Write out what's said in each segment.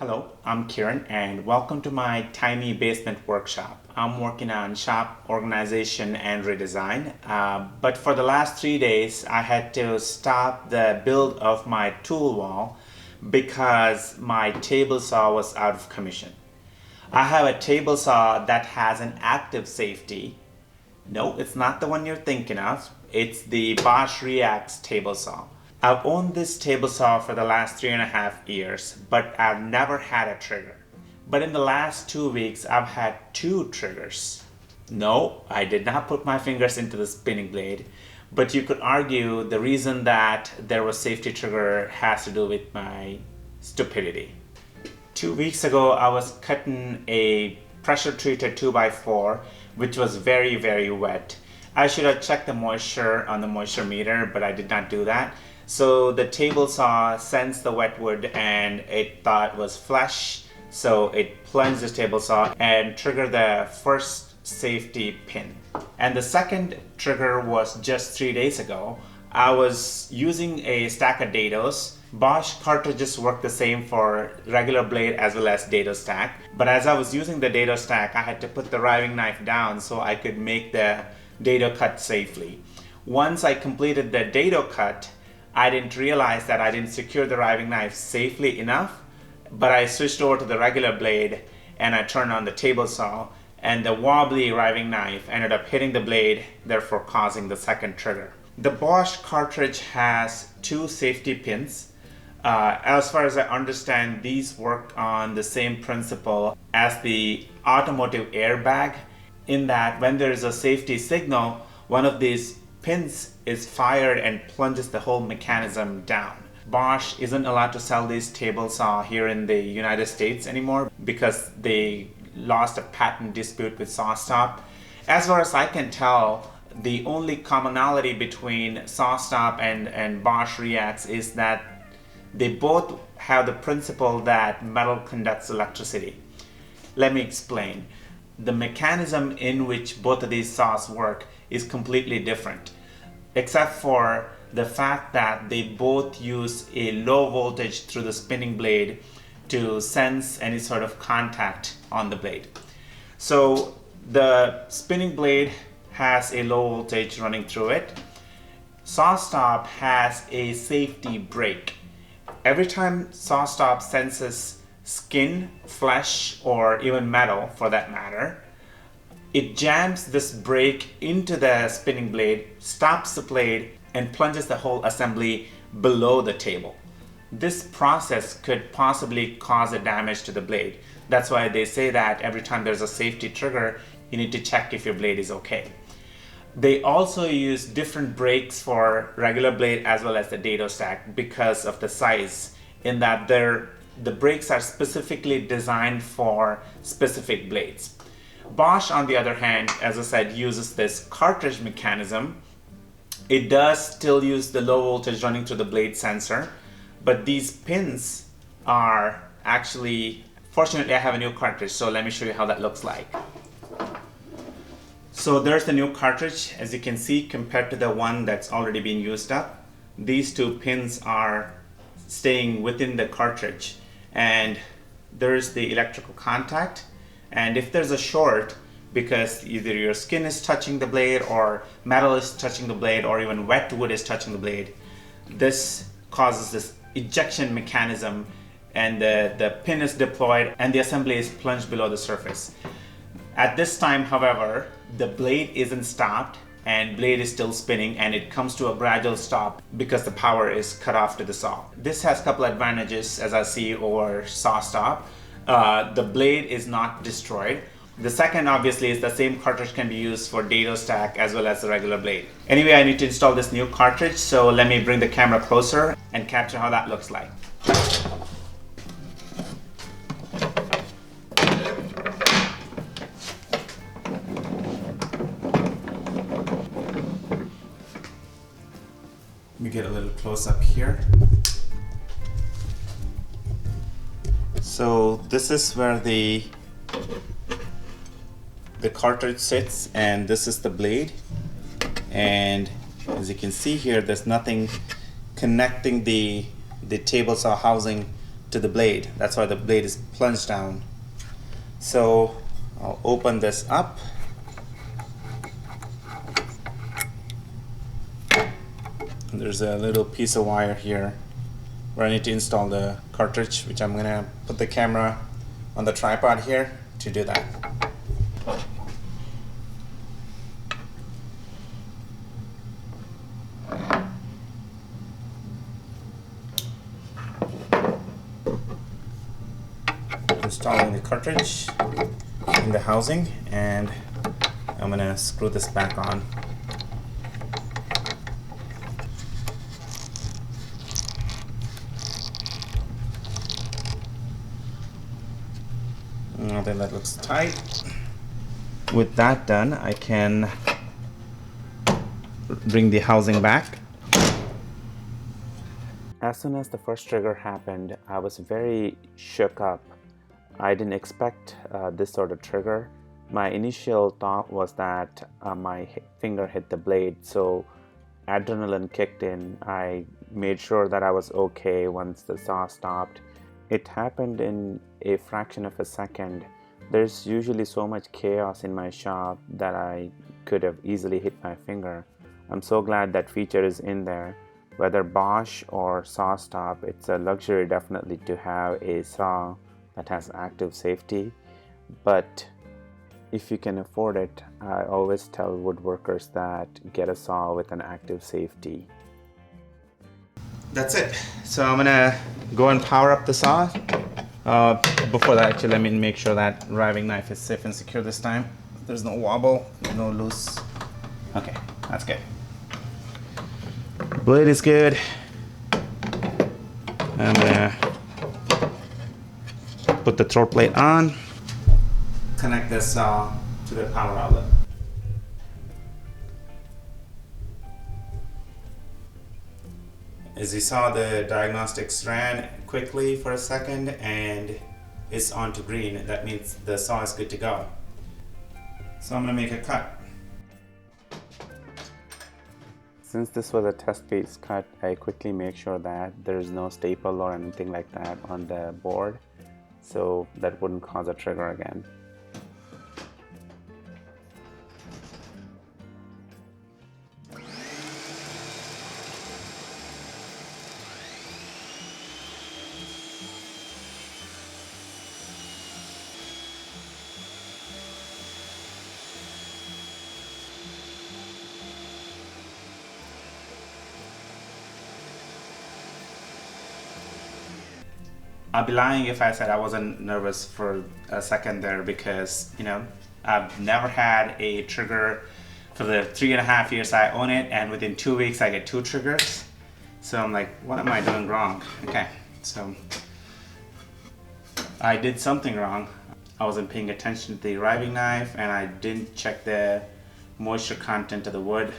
Hello, I'm Kiran and welcome to my tiny basement workshop. I'm working on shop organization and redesign, but for the last 3 days I had to stop the build of my tool wall because my table saw was out of commission. I have a table saw that has an active safety. No, it's not the one you're thinking of. It's the Bosch REAXX table saw. I've owned this table saw for the last 3.5 years, but I've never had a trigger. But in the last 2 weeks, I've had 2 triggers. No, I did not put my fingers into the spinning blade, but you could argue the reason that there was safety trigger has to do with my stupidity. 2 weeks ago, I was cutting a pressure treated 2x4, which was very, very wet. I should have checked the moisture on the moisture meter, but I did not do that. So the table saw sensed the wet wood and it thought it was flesh, so it plunged the table saw and triggered the first safety pin. And the second trigger was just 3 days ago. I was using a stack of dados. Bosch cartridges work the same for regular blade as well as dado stack. But as I was using the dado stack, I had to put the riving knife down so I could make the dado cut safely. Once I completed the dado cut, I didn't realize that I didn't secure the riving knife safely enough, but I switched over to the regular blade and I turned on the table saw, and the wobbly riving knife ended up hitting the blade, therefore causing the second trigger. The Bosch cartridge has 2 safety pins. As far as I understand, these work on the same principle as the automotive airbag, in that when there is a safety signal, one of these pins is fired and plunges the whole mechanism down. Bosch isn't allowed to sell these table saw here in the United States anymore because they lost a patent dispute with SawStop. As far as I can tell, the only commonality between SawStop and Bosch REAXX is that they both have the principle that metal conducts electricity. Let me explain. The mechanism in which both of these saws work is completely different, except for the fact that they both use a low voltage through the spinning blade to sense any sort of contact on the blade. So the spinning blade has a low voltage running through it. SawStop has a safety brake. Every time SawStop senses skin, flesh, or even metal for that matter, it jams this brake into the spinning blade, stops the blade, and plunges the whole assembly below the table. This process could possibly cause a damage to the blade. That's why they say that every time there's a safety trigger, you need to check if your blade is okay. They also use different brakes for regular blade as well as the dado stack because of the size, in that the brakes are specifically designed for specific blades. Bosch, on the other hand, as I said, uses this cartridge mechanism. It does still use the low voltage running through the blade sensor, but these pins are actually, fortunately I have a new cartridge, so let me show you how that looks like. So there's the new cartridge. As you can see, compared to the one that's already been used up, these 2 pins are staying within the cartridge, and there's the electrical contact. And if there's a short, because either your skin is touching the blade or metal is touching the blade or even wet wood is touching the blade, this causes this ejection mechanism, and the pin is deployed and the assembly is plunged below the surface. At this time, however, the blade isn't stopped and blade is still spinning, and it comes to a gradual stop because the power is cut off to the saw. This has a couple advantages as I see over SawStop. The blade is not destroyed. The second, obviously, is the same cartridge can be used for dado stack as well as the regular blade. Anyway, I need to install this new cartridge, so let me bring the camera closer and capture how that looks like. Let me get a little close up here. So this is where the cartridge sits, and this is the blade, and as you can see here, there's nothing connecting the table saw housing to the blade. That's why the blade is plunged down. So I'll open this up. There's a little piece of wire here where I need to install the cartridge, which I'm gonna put the camera on the tripod here to do that. Installing the cartridge in the housing, and I'm gonna screw this back on. I think that looks tight. With that done, I can bring the housing back. As soon as the first trigger happened, I was very shook up. I didn't expect this sort of trigger. My initial thought was that my finger hit the blade, so adrenaline kicked in. I made sure that I was okay once the saw stopped. It happened in a fraction of a second. There's usually so much chaos in my shop that I could have easily hit my finger. I'm so glad that feature is in there. Whether Bosch or saw stop, it's a luxury definitely to have a saw that has active safety. But if you can afford it, I always tell woodworkers that get a saw with an active safety. That's it. So I'm gonna go and power up the saw. Before that, actually, let me make sure that riving knife is safe and secure this time. There's no wobble, no loose. Okay, that's good. Blade is good. I'm gonna put the throat plate on. Connect this saw to the power outlet. As you saw, the diagnostics ran quickly for a second and it's on to green. That means the saw is good to go. So I'm gonna make a cut. Since this was a test piece cut, I quickly make sure that there's no staple or anything like that on the board, so that wouldn't cause a trigger again. I'd be lying if I said I wasn't nervous for a second there, because, you know, I've never had a trigger for the 3.5 years I own it, and within 2 weeks I get 2 triggers. So I'm like, what am I doing wrong? Okay, so I did something wrong. I wasn't paying attention to the riving knife, and I didn't check the moisture content of the wood.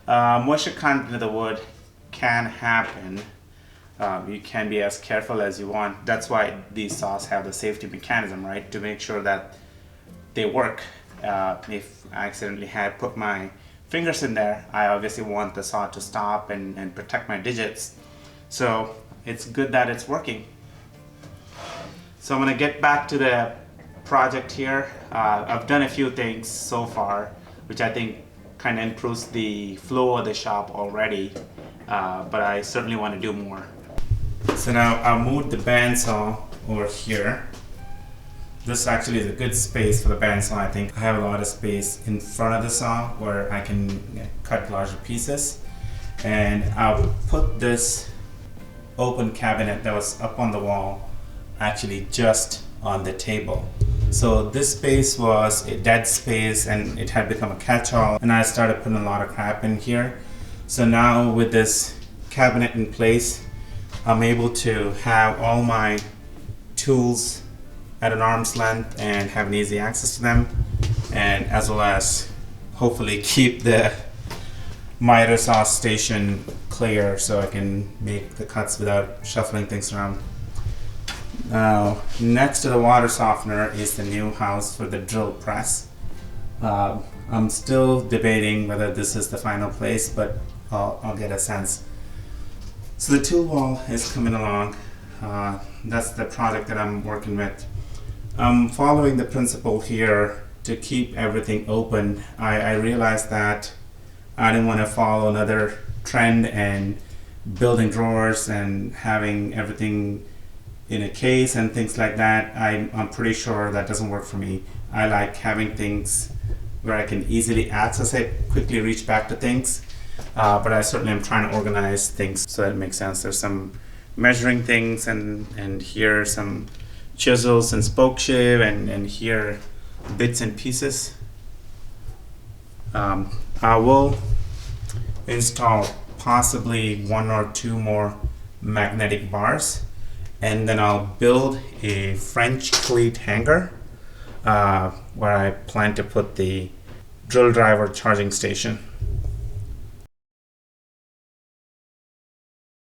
Moisture content of the wood can happen. You can be as careful as you want. That's why these saws have the safety mechanism, right? To make sure that they work. If I accidentally had put my fingers in there, I obviously want the saw to stop and protect my digits. So it's good that it's working. So I'm gonna get back to the project here. I've done a few things so far, which I think kind of improves the flow of the shop already, but I certainly want to do more. So now I'll move the bandsaw over here. This actually is a good space for the bandsaw, I think. I have a lot of space in front of the saw where I can cut larger pieces. And I'll put this open cabinet that was up on the wall actually just on the table. So this space was a dead space and it had become a catch-all, and I started putting a lot of crap in here. So now with this cabinet in place, I'm able to have all my tools at an arm's length and have an easy access to them, and as well as hopefully keep the miter saw station clear so I can make the cuts without shuffling things around. Now, next to the water softener is the new house for the drill press. I'm still debating whether this is the final place, but I'll get a sense. So the tool wall is coming along. That's the project that I'm working with. I'm following the principle here to keep everything open. I realized that I didn't want to follow another trend and building drawers and having everything in a case and things like that. I'm pretty sure that doesn't work for me. I like having things where I can easily access it, quickly reach back to things. But I certainly am trying to organize things so that it makes sense. There's some measuring things, and here are some chisels and spoke shiv, and here bits and pieces. I will install possibly 1 or 2 more magnetic bars, and then I'll build a French cleat hanger where I plan to put the drill driver charging station.